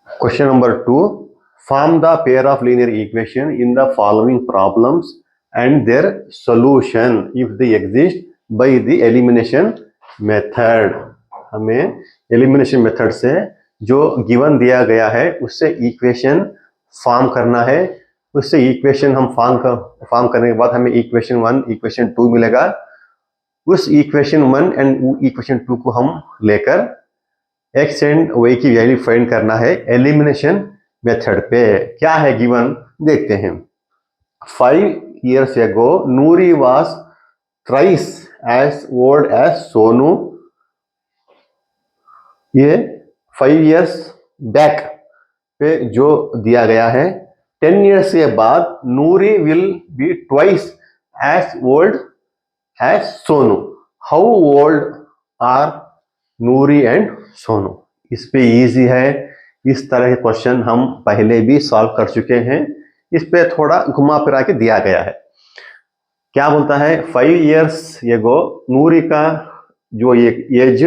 Question number 2. Form the pair of linear equation in the following problems and their solution if they exist by the elimination method. हमें elimination method से जो given दिया गया है उससे equation form करना है. उससे equation हम फॉर्म करने के बाद हमें equation 1, equation 2 मिलेगा. उस equation 1 and equation 2 को हम लेकर x एंड y की वैल्यू फाइंड करना है एलिमिनेशन मेथड पे. क्या है गिवन देखते हैं. 5 years ago Noori was thrice as old as Sonu. ये 5 years बैक पे जो दिया गया है. 10 years के बाद Noori will be twice as old as Sonu. How old are Noori and Sonu. इस पे इजी है. इस तरह के क्वेश्चन हम पहले भी सॉल्व कर चुके हैं. इस पे थोड़ा घुमा फिरा के दिया गया है. क्या बोलता है 5 years एगो नूरी का जो एक एज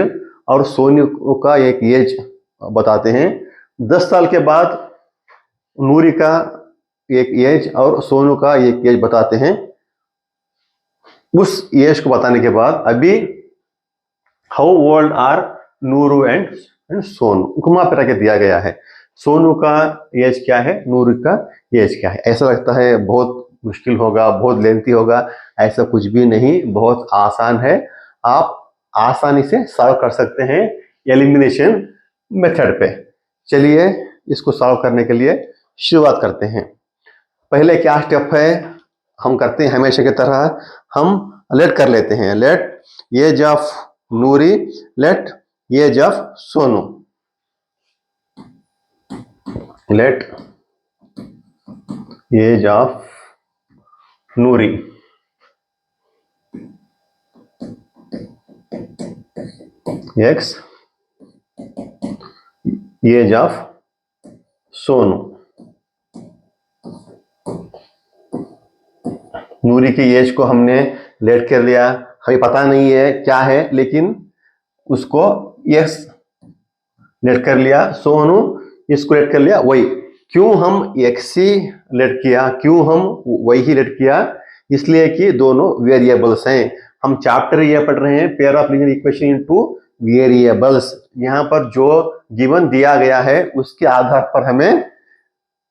और सोनू का एक एज बताते हैं. 10 साल के बाद नूरी का एक एज और सोनू का एक एज बताते हैं. उस एज को बताने के बाद अभी how old are Nooru and Sonu घुमा फिरा के दिया गया है. सोनू का एज क्या है, नूरू का एज क्या है. ऐसा लगता है बहुत मुश्किल होगा, बहुत लेंथी होगा. ऐसा कुछ भी नहीं, बहुत आसान है. आप आसानी से सॉल्व कर सकते हैं एलिमिनेशन मेथड पे. चलिए इसको सॉल्व करने के लिए शुरुआत करते हैं. पहले क्या स्टेप है हम करते हैं हमेशा की तरह. हम लेट कर लेते हैं. Let age of Noori, let age of Sonu. Let age of Noori, x, age of Sonu. Noori की एज को हमने लेट कर लिया. हमें पता नहीं है क्या है लेकिन उसको एक्स लेट कर लिया. सोनू इसको लेट कर लिया वही. क्यों हम एक्स ही लेट किया, क्यों हम वही ही लेट किया? इसलिए कि दोनों वेरिएबल्स हैं. हम चैप्टर ये पढ़ रहे हैं pair of linear equation into variables. यहाँ पर जो गिवन दिया गया है उसके आधार पर हमें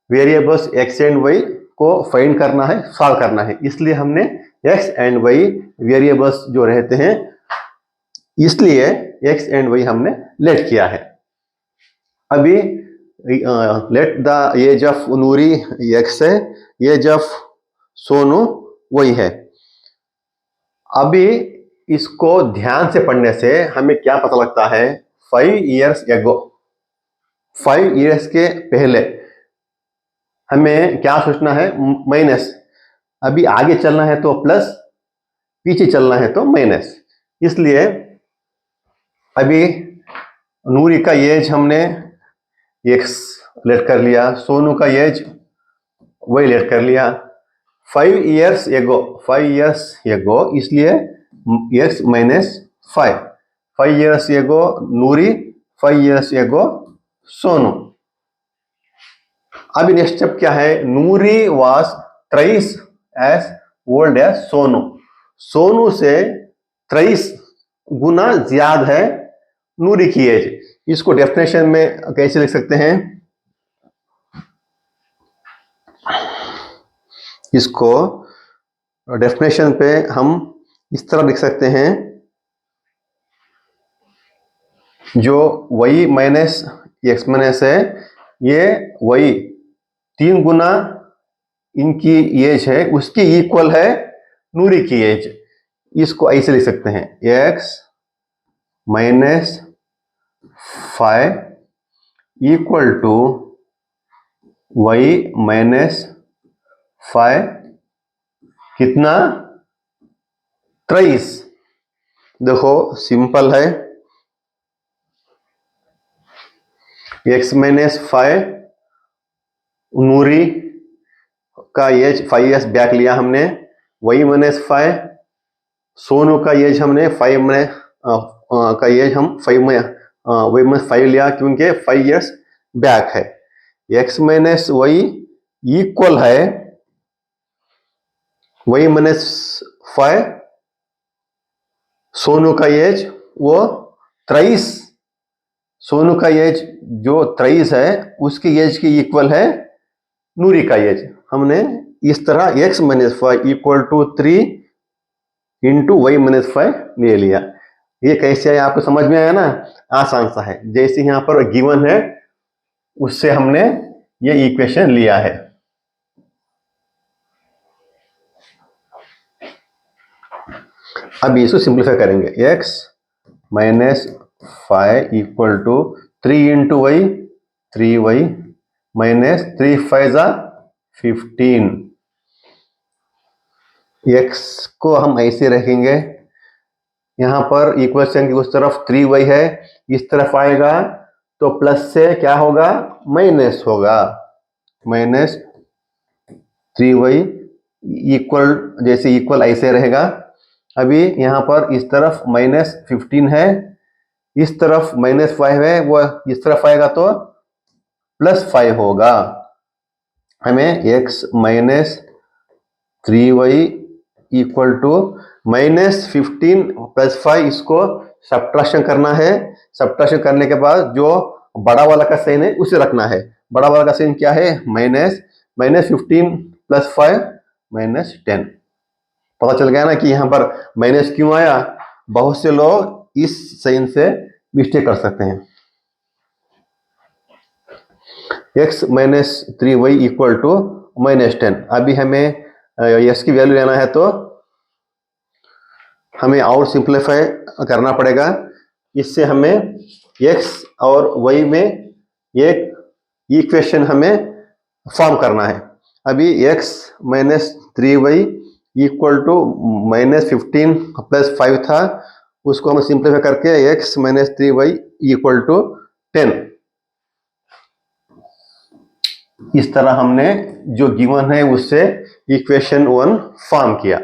वेरिएबल्स एक्स एंड वाई को फाइंड करना है, सॉल्व करना है. इसलिए हमने एक्स एंड वाई वेरिएबल्स जो रहते हैं इसलिए एक्स एंड वाई हमने लेट किया है. अभी let the age of Noori x है, एज ऑफ सोनू वही है. अभी इसको ध्यान से पढ़ने से हमें क्या पता लगता है 5 years एगो, 5 years के पहले हमें क्या सोचना है माइनस. अभी आगे चलना है तो प्लस, पीछे चलना है तो माइनस. इसलिए अभी नूरी का एज हमने एक्स लेट कर लिया, सोनू का एज वही लेट कर लिया. 5 years एगो, 5 years एगो, इसलिए एक्स माइनस 5. 5 years एगो नूरी, 5 years एगो सोनू. अभी नेक्स्ट स्टेप क्या है. Noori was thrice as old as Sonu. Sonu से थ्राइस गुना ज्यादा है नूरी की एज. इसको डेफिनेशन में कैसे लिख सकते हैं? इसको डेफिनेशन पे हम इस तरह लिख सकते हैं. जो y माइनस एक्स माइनस है ये y 3 गुना इनकी एज है उसकी इक्वल है नूरी की एज. इसको ऐसे लिख सकते हैं x minus 5 equal to y minus 5 कितना 23. देखो सिंपल है. x माइनस 5 नूरी का एज 5 years बैक लिया हमने. y माइनस 5 सोनू का एज हमने 5 में का एज हम 5 में y माइनस 5 लिया क्योंकि 5 years बैक है. एक्स माइनस वाई इक्वल है वाई माइनस 5, सोनू का एज वो 23, सोनू का एज जो 23 है उसकी एज की इक्वल है नूरी का एज। हमने इस तरह x minus 5 equal to 3 into y minus 5 ले लिया। ये कैसे है आपको समझ में आया ना? आसान सा है, जैसे यहाँ पर गिवन है उससे हमने ये इक्वेशन लिया है। अब इसको सिंप्लीफाई करेंगे, x minus 5 equal to 3 into y 3y minus 3 5 जा 15। x को हम ऐसे रखेंगे, यहां पर इक्वल साइन की उस तरफ 3y है, इस तरफ आएगा तो प्लस से क्या होगा माइनस होगा, माइनस 3y इक्वल, जैसे इक्वल ऐसे रहेगा। अभी यहां पर इस तरफ माइनस 15 है, इस तरफ माइनस 5 है, वो इस तरफ आएगा तो प्लस 5 होगा। हमें x minus 3y equal to minus 15 plus 5, इसको सब्ट्रैक्शन करना है। सब्ट्रैक्शन करने के बाद जो बड़ा वाला का साइन है उसे रखना है। बड़ा वाला का साइन क्या है? Minus 15 plus 5 minus 10। पता चल गया ना कि यहाँ पर माइनस क्यों आया? बहुत से लोग इस साइन से मिस्टेक कर सकते हैं। x minus 3y equal to minus 10। अभी हमें x की वैल्यू लेना है तो हमें और सिंप्लीफाई करना पड़ेगा। इससे हमें x और y में एक इक्वेशन हमें फॉर्म करना है। अभी x minus 3y equal to minus 15 plus 5 था, उसको हम सिंप्लीफाई करके x minus 3y equal to 10, इस तरह हमने जो गिवन है उससे इक्वेशन 1 फॉर्म किया।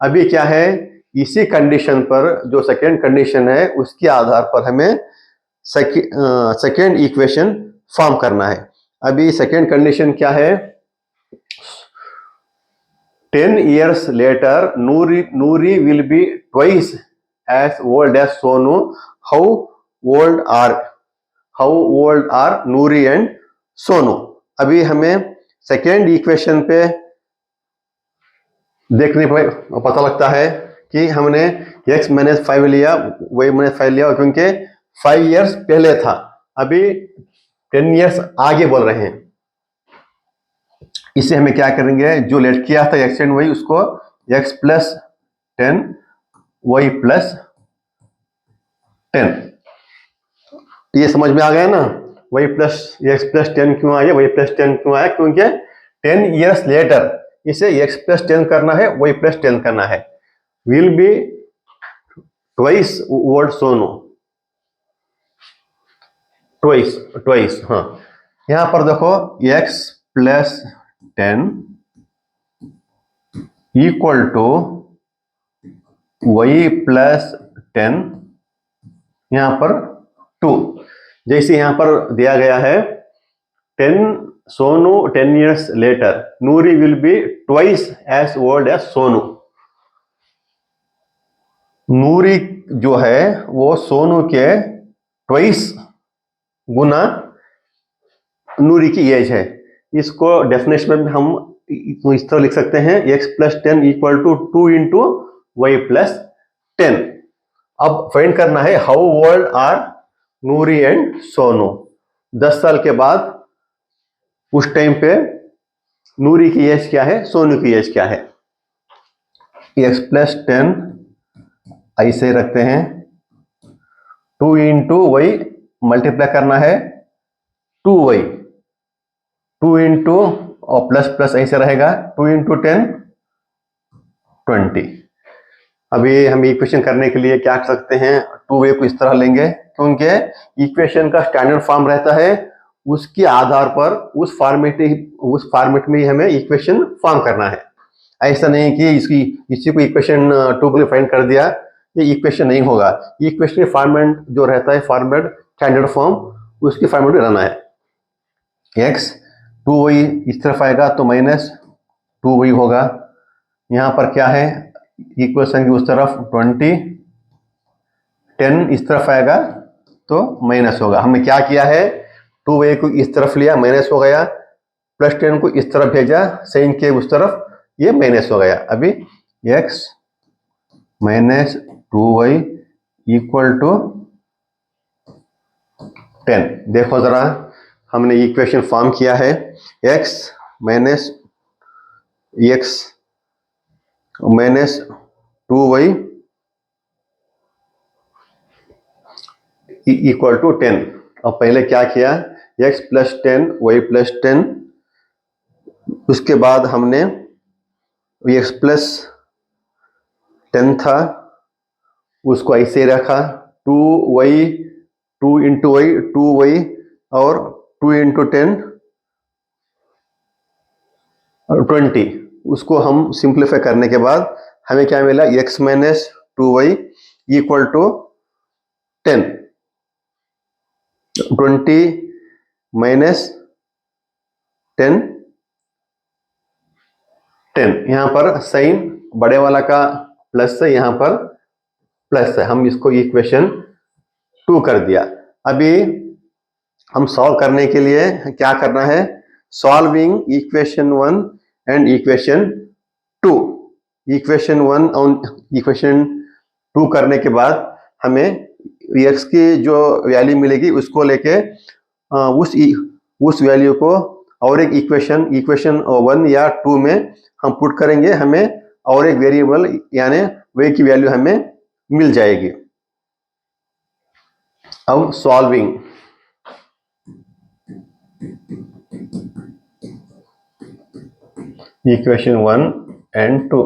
अभी क्या है, इसी कंडीशन पर जो सेकेंड कंडीशन है उसके आधार पर हमें सेकेंड इक्वेशन फॉर्म करना है। अभी सेकेंड कंडीशन क्या है? 10 years later Noori will be twice as old as Sonu. How old are Noori and Sonu? अभी हमें सेकेंड इक्वेशन पे देखने पर पता लगता है कि हमने x माइनस 5 लिया, y माइनस 5 लिया, क्योंकि 5 years पहले था, अभी 10 years आगे बोल रहे हैं। इसे हमें क्या करेंगे, जो लेट किया था x एंड y उसको x प्लस 10 y प्लस 10, ये समझ में आ गया ना? y प्लस x प्लस 10 क्यों आया, y प्लस 10 क्यों आया? क्योंकि 10 years लेटर इसे x प्लस 10 करना है, y प्लस 10 करना है। Will be twice old Sonu, twice. हाँ, यहां पर देखो x plus 10 equal to y plus 10, यहां पर 2। जैसे यहां पर दिया गया है 10 Sonu 10 years later Noori will be twice as old as Sonu. Noori जो है वो सोनू के ट्वाइस गुना नूरी की एज है। इसको डेफिनेशन में हम इस तरह लिख सकते हैं, x plus 10 equal to 2 into y plus 10। अब फाइंड करना है how old are Noori and Sonu. 10 साल के बाद उस टाइम पे नूरी की एज क्या है, सोनू की एज क्या है। x प्लस 10 ऐसे रखते हैं, 2 इंटू वाई मल्टीप्लाई करना है 2y, 2 इंटू और प्लस प्लस ऐसे रहेगा 2 इंटू 10 20। अभी हम इक्वेशन करने के लिए क्या कर सकते हैं, 2y को इस तरह लेंगे, क्योंकि इक्वेशन का स्टैंडर्ड फॉर्म रहता है, उसके आधार पर उस फॉर्मेट में हमें इक्वेशन फॉर्म करना है। ऐसा नहीं कि इसी को इक्वेशन 2 के लिए फाइंड कर दिया, ये इक्वेशन नहीं होगा। इक्वेशन फॉर्मेट जो रहता है, फॉर्मेट स्टैंडर्ड फॉर्म, उसके फॉर्मेट में रहना है। x 2y इस तरफ आएगा तो -2y होगा। यहाँ पर क्या है, इक्वेशन की उस तरफ 20, 10 इस तरफ आएगा तो माइनस होगा। हमने क्या किया है, 2y को इस तरफ लिया, माइनस हो गया, +10 को इस तरफ भेजा, साइन के उस तरफ, ये माइनस हो गया। अभी x - 2y = 10। देखो जरा, हमने इक्वेशन फॉर्म किया है, x - 2y = 10। अब पहले क्या किया, x + 10 y + 10, उसके बाद हमने x + 10 था उसको ऐसे रखा, 2y 2 × y 2y और 2 × 10 और 20, उसको हम सिंप्लीफाई करने के बाद हमें क्या मिला, x - 2y = 10, 20 - 10 10। यहाँ पर साइन बड़े वाला का प्लस है, यहाँ पर प्लस है, हम इसको इक्वेशन 2 कर दिया। अभी हम सॉल्व करने के लिए क्या करना है, solving equation 1 and equation 2। Equation 1 और इक्वेशन 2 करने के बाद हमें x की जो वैल्यू मिलेगी उसको लेके उस वैल्यू को और एक इक्वेशन 1 या 2 में हम पुट करेंगे, हमें और एक वेरिएबल यानी y की वैल्यू हमें मिल जाएगी। अब सॉल्विंग, इक्वेशन 1 एंड 2।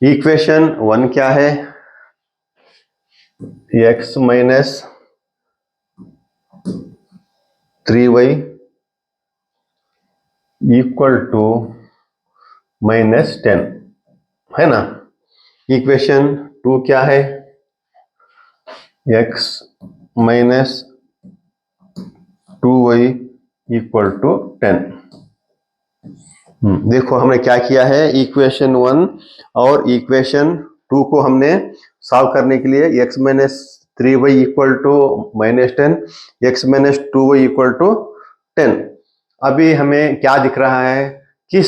इक्वेशन 1 क्या है, x - 3y = -10 है ना। इक्वेशन 2 क्या है, x - 2y = 10। देखो हमने क्या किया है, इक्वेशन 1 और इक्वेशन 2 को हमने सॉल्व करने के लिए x - 3y = -10, x - 2y = 10। अभी हमें क्या दिख रहा है, किस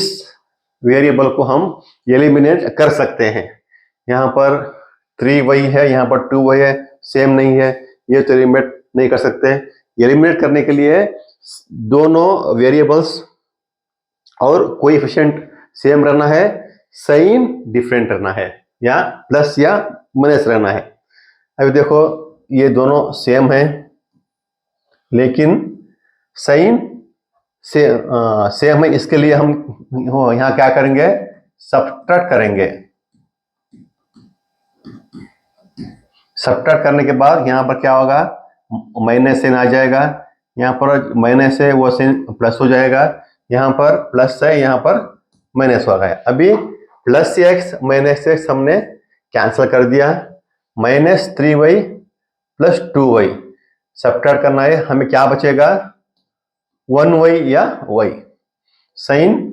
वेरिएबल को हम एलिमिनेट कर सकते हैं। यहाँ पर 3y है, यहाँ पर 2y है, सेम नहीं है, ये तो एलिमिनेट नहीं कर सकते। एलिमिनेट करने के लिए दोनों वेरिएबल्स और कोएफिशिएंट सेम रहना है, साइन डिफरेंट रहना है, या प्लस या माइनस रहना है। अभी देखो ये दोनों सेम है लेकिन साइन से सेम है, इसके लिए हम यहाँ क्या करेंगे, सब्ट्रैक्ट करेंगे। सब्ट्रैक्ट करने के बाद यहाँ पर क्या होगा, माइनस साइन आ जाएगा, यहाँ पर माइनस है वो साइन प्लस हो जाएगा, यहाँ पर प्लस है, यहाँ पर माइनस हो गया। अभी +x - x हमने कैंसिल कर दिया, -3y + 2y सब्ट्रैक्ट करना है, हमें क्या बचेगा, 1y या y, साइन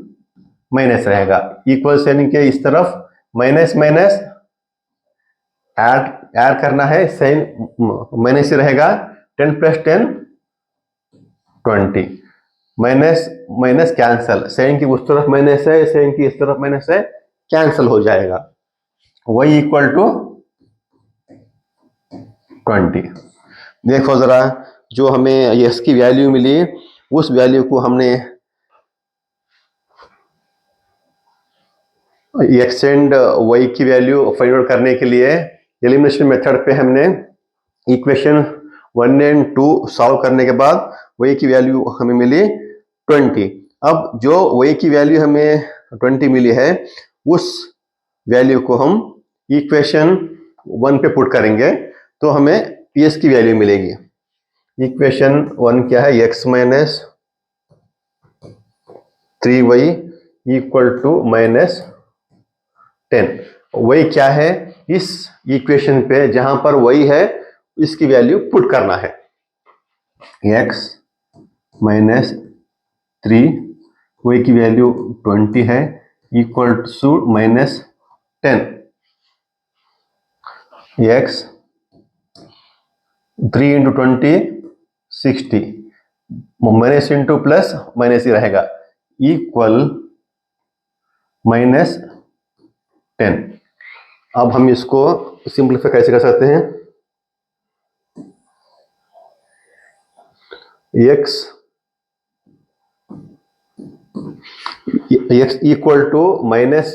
माइनस रहेगा, इक्वल साइन के इस तरफ माइनस माइनस ऐड करना है, साइन माइनस ही रहेगा, 10 + 10 20, माइनस माइनस कैंसल, साइन की उस तरफ माइनस है, साइन की इस तरफ माइनस है, कैंसल हो जाएगा, y = 20। देखो जरा, जो हमें x की वैल्यू मिली उस वैल्यू को हमने x एंड y की वैल्यू फाइंड आउट करने के लिए एलिमिनेशन मेथड पे हमने इक्वेशन 1 एंड 2 सॉल्व करने के बाद y की वैल्यू हमें मिली 20। अब जो y की वैल्यू हमें 20 मिली है उस वैल्यू को हम इक्वेशन 1 पे पुट करेंगे तो हमें s की वैल्यू मिलेगी। इक्वेशन 1 क्या है, x - 3y = -10। y क्या है, इस इक्वेशन पे जहां पर y है इसकी वैल्यू पुट करना है, x - 3, y की वैल्यू 20 है, equal to -10 x 3 into 20 60, minus into plus minus ही रहेगा, इक्वल -10। अब हम इसको सिंपलीफाई कैसे कर सकते हैं? x इक्वल टू -10,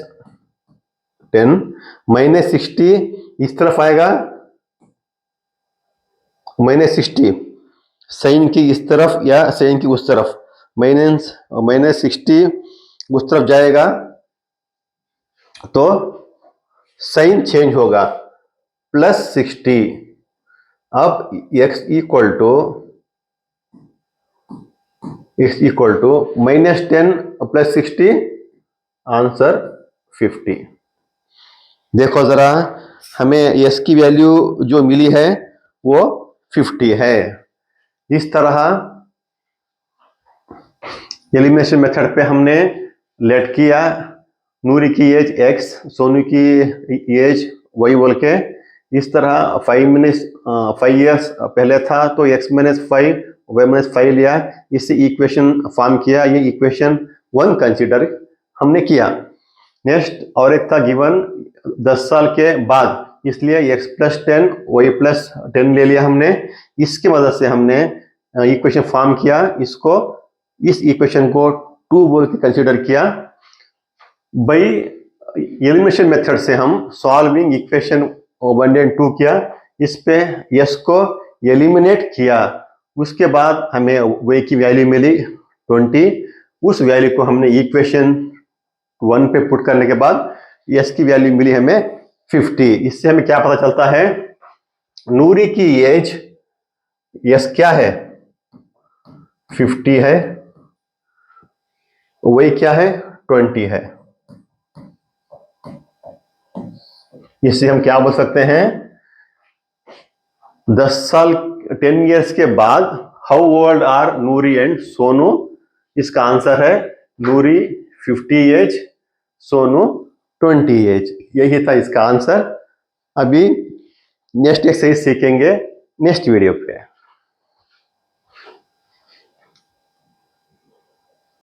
-60 इस तरफ आएगा, -60 साइन की इस तरफ या साइन की उस तरफ, -60 उस तरफ जाएगा तो साइन चेंज होगा, +60। अब x इक्वल टू -10 + 60, आंसर 50। देखो जरा, हमें s की वैल्यू जो मिली है वो 50 है। इस तरह एलिमिनेशन मेथड पे हमने लेट किया, नूरी की एज x, सोनू की एज y बोल के। इस तरह 5 इयर्स पहले था तो x - 5 y - 5 लिया, इससे इक्वेशन फॉर्म किया। ये इक्वेशन 1 कंसीडर हमने किया। नेक्स्ट और एक था गिवन 10 साल के बाद, इसलिए x + 10 y + 10 ले लिया हमने। इसकी मदद से हमने इक्वेशन फॉर्म किया, इस इक्वेशन को 2 बोल के कंसीडर किया। बाई एलिमिनेशन मेथड से हम सॉल्विंग इक्वेशन 1 और 2 किया, इस पे s को एलिमिनेट किया। उसके बाद हमें y की वैल्यू मिली 20, उस वैल्यू को हमने इक्वेशन 1 पे पुट करने के बाद s की वैल्यू मिली हमें 50। इससे हमें क्या पता चलता है? नूरी की एज s क्या है? 50 है, y क्या है? 20 है। इससे हम क्या बोल सकते हैं? 10 साल 10 इयर्स के बाद how old are Noori and Sonu? इसका आंसर है नूरी 50 एज, सोनू 20 एज। यही था इसका आंसर। अभी नेक्स्ट एक्सरसाइज सीखेंगे नेक्स्ट वीडियो पे।